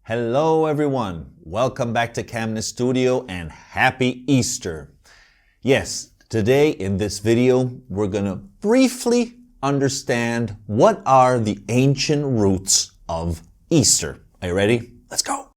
Hello everyone, welcome back to CAMNES Studio and happy Easter. Yes, today in this video we're going to briefly understand what are the ancient roots of Easter. Are you ready? Let's go!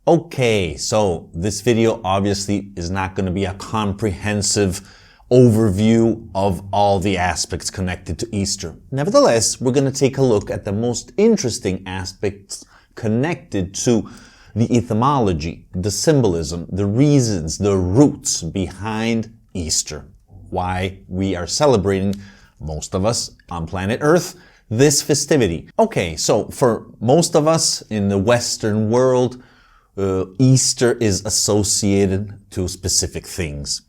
Okay, so this video obviously is not going to be a comprehensive overview of all the aspects connected to Easter. Nevertheless, we're going to take a look at the most interesting aspects connected to the etymology, the symbolism, the reasons, the roots behind Easter. Why we are celebrating, most of us on planet Earth, this festivity. Okay, so for most of us in the Western world, Easter is associated to specific things.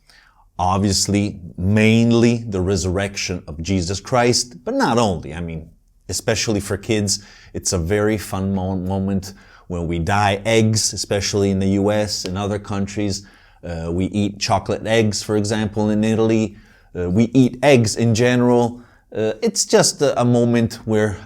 Obviously, mainly the resurrection of Jesus Christ, but not only. I mean, especially for kids, it's a very fun moment when we dye eggs, especially in the US and other countries. We eat chocolate eggs, for example, in Italy. We eat eggs in general. It's just a moment where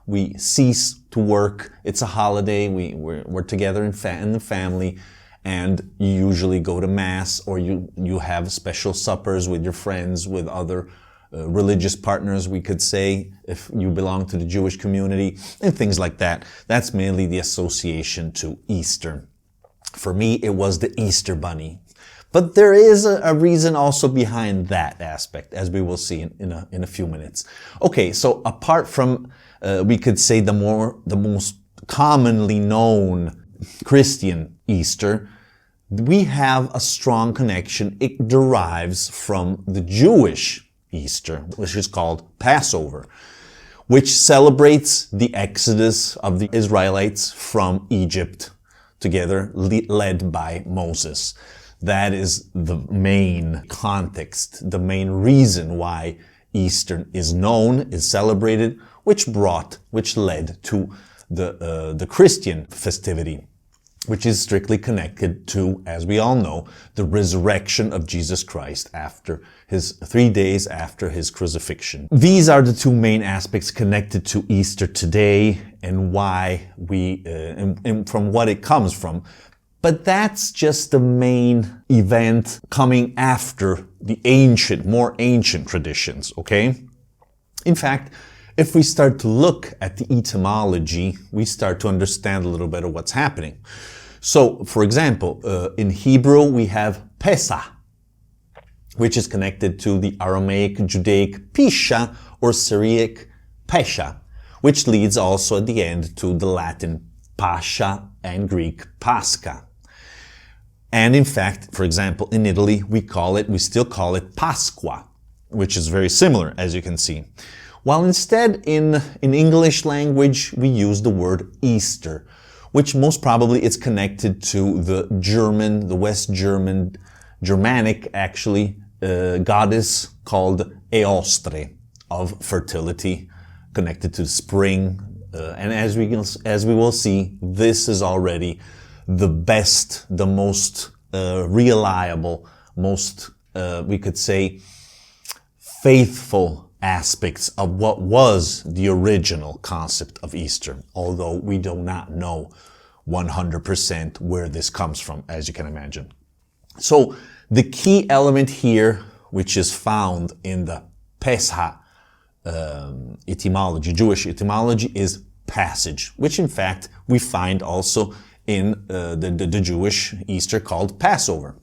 we cease to work. It's a holiday. We're together in the family. And you usually go to mass, or you have special suppers with your friends, with other religious partners, we could say, if you belong to the Jewish community, and things like that. That's mainly the association to Easter. For me, it was the Easter Bunny. But there is a reason also behind that aspect, as we will see in a few minutes. Okay, so apart from, we could say the most commonly known Christian Easter, we have a strong connection. It derives from the Jewish Easter, which is called Passover, which celebrates the exodus of the Israelites from Egypt, together led by Moses. That is the main context, the main reason why Easter is known, is celebrated, which led to the Christian festivity, which is strictly connected to, as we all know, the resurrection of Jesus Christ after 3 days after his crucifixion. These are the two main aspects connected to Easter today and why and from what it comes from. But that's just the main event coming after the more ancient traditions, okay? In fact, if we start to look at the etymology, we start to understand a little bit of what's happening. So, for example, in Hebrew we have pesach, which is connected to the Aramaic, Judaic pisha, or Syriac pesha, which leads also at the end to the Latin pascha and Greek pascha. And in fact, for example, in Italy we still call it pasqua, which is very similar, as you can see. While instead in English language we use the word Easter, which most probably is connected to the West Germanic actually, goddess called Eostre, of fertility, connected to spring. And as we will see, this is already the best, the most reliable, most, we could say, faithful aspects of what was the original concept of Easter, although we do not know 100% where this comes from, as you can imagine. So the key element here, which is found in the Pesach etymology, Jewish etymology, is passage, which in fact we find also in the Jewish Easter called Passover.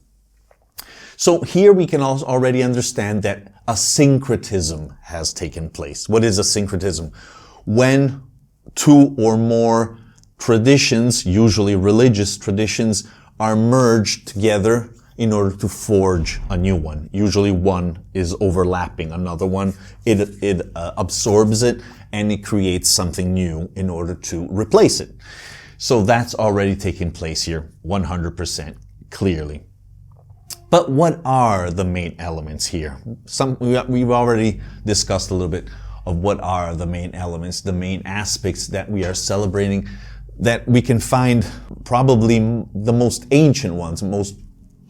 So here we can also already understand that a syncretism has taken place. What is a syncretism? When two or more traditions, usually religious traditions, are merged together in order to forge a new one. Usually one is overlapping another one. It absorbs it and it creates something new in order to replace it. So that's already taking place here, 100% clearly. But what are the main elements here? We've already discussed a little bit of what are the main elements, the main aspects that we are celebrating, that we can find probably the most ancient ones, most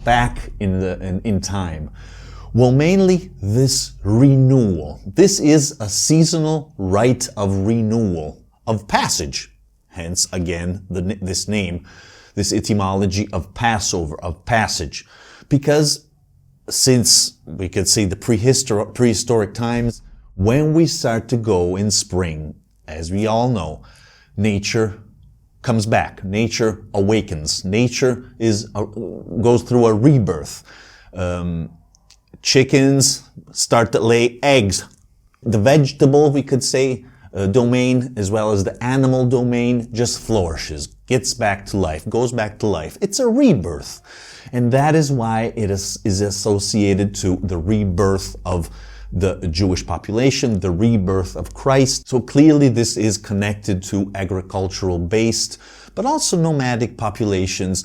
back in time. Well, mainly this renewal. This is a seasonal rite of renewal, of passage. Hence, again, this name, this etymology of Passover, of passage. Because since we could say the prehistoric times, when we start to go in spring, as we all know, nature comes back. Nature awakens. Nature goes through a rebirth. Chickens start to lay eggs. The vegetable, we could say, domain, as well as the animal domain, just flourishes, gets back to life, goes back to life. It's a rebirth. And that is why it is associated to the rebirth of the Jewish population, the rebirth of Christ. So clearly this is connected to agricultural based, but also nomadic populations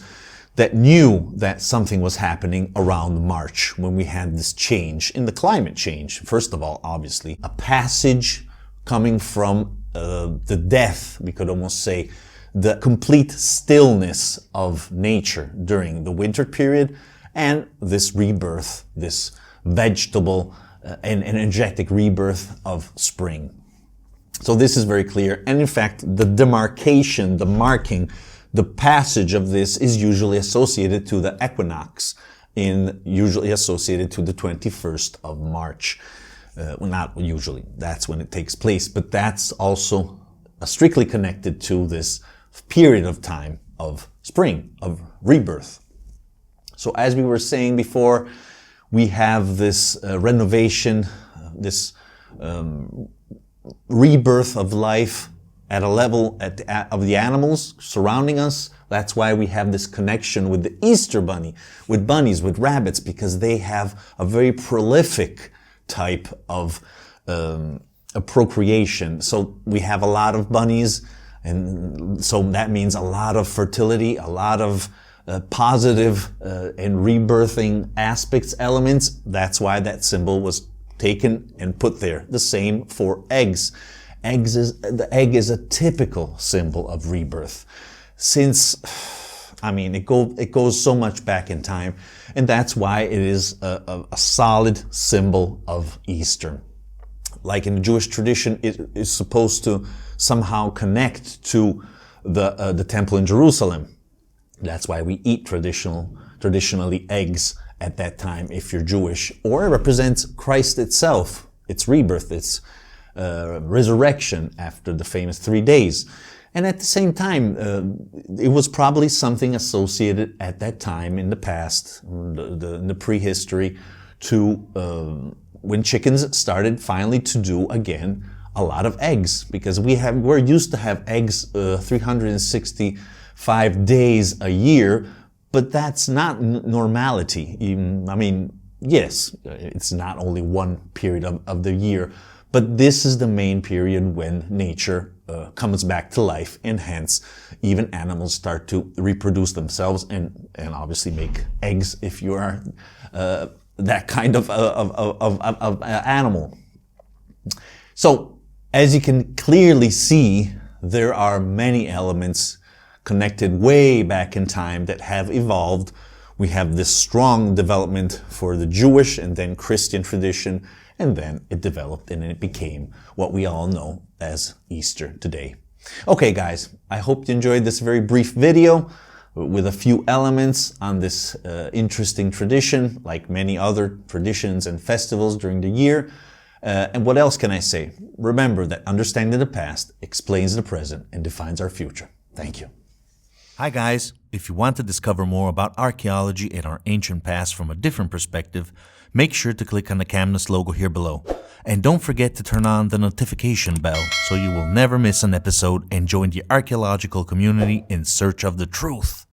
that knew that something was happening around March when we had this change in the climate change. First of all, obviously, a passage coming from the death, we could almost say, the complete stillness of nature during the winter period, and this rebirth, this vegetable and energetic rebirth of spring. So this is very clear. And in fact, the demarcation, the marking, the passage of this is usually associated to the equinox, usually associated to the 21st of March. Well, not usually, that's when it takes place, but that's also strictly connected to this period of time of spring, of rebirth. So as we were saying before, we have this renovation, this rebirth of life at a level of the animals surrounding us. That's why we have this connection with the Easter bunny, with bunnies, with rabbits, because they have a very prolific type of a procreation. So we have a lot of bunnies, and so that means a lot of fertility, a lot of positive and rebirthing aspects, elements. That's why that symbol was taken and put there. The same for eggs. The egg is a typical symbol of rebirth. Since, it goes so much back in time, and that's why it is a solid symbol of Easter. Like in the Jewish tradition, it is supposed to somehow connect to the temple in Jerusalem. That's why we eat traditionally eggs at that time if you're Jewish, or it represents Christ itself, its rebirth, its resurrection after the famous 3 days. And at the same time, it was probably something associated at that time in the past, in the prehistory, to when chickens started finally to do again a lot of eggs, because we're used to have eggs 365 days a year, but that's not normality. Yes, it's not only one period of the year, but this is the main period when nature comes back to life, and hence even animals start to reproduce themselves and obviously make eggs if you are that kind of animal. So as you can clearly see, there are many elements connected way back in time that have evolved. We have this strong development for the Jewish and then Christian tradition, and then it developed and it became what we all know as Easter today. Okay guys, I hope you enjoyed this very brief video with a few elements on this interesting tradition, like many other traditions and festivals during the year. And what else can I say? Remember that understanding the past explains the present and defines our future. Thank you. Hi guys, if you want to discover more about archaeology and our ancient past from a different perspective, make sure to click on the CAMNES logo here below. And don't forget to turn on the notification bell so you will never miss an episode and join the archaeological community in search of the truth.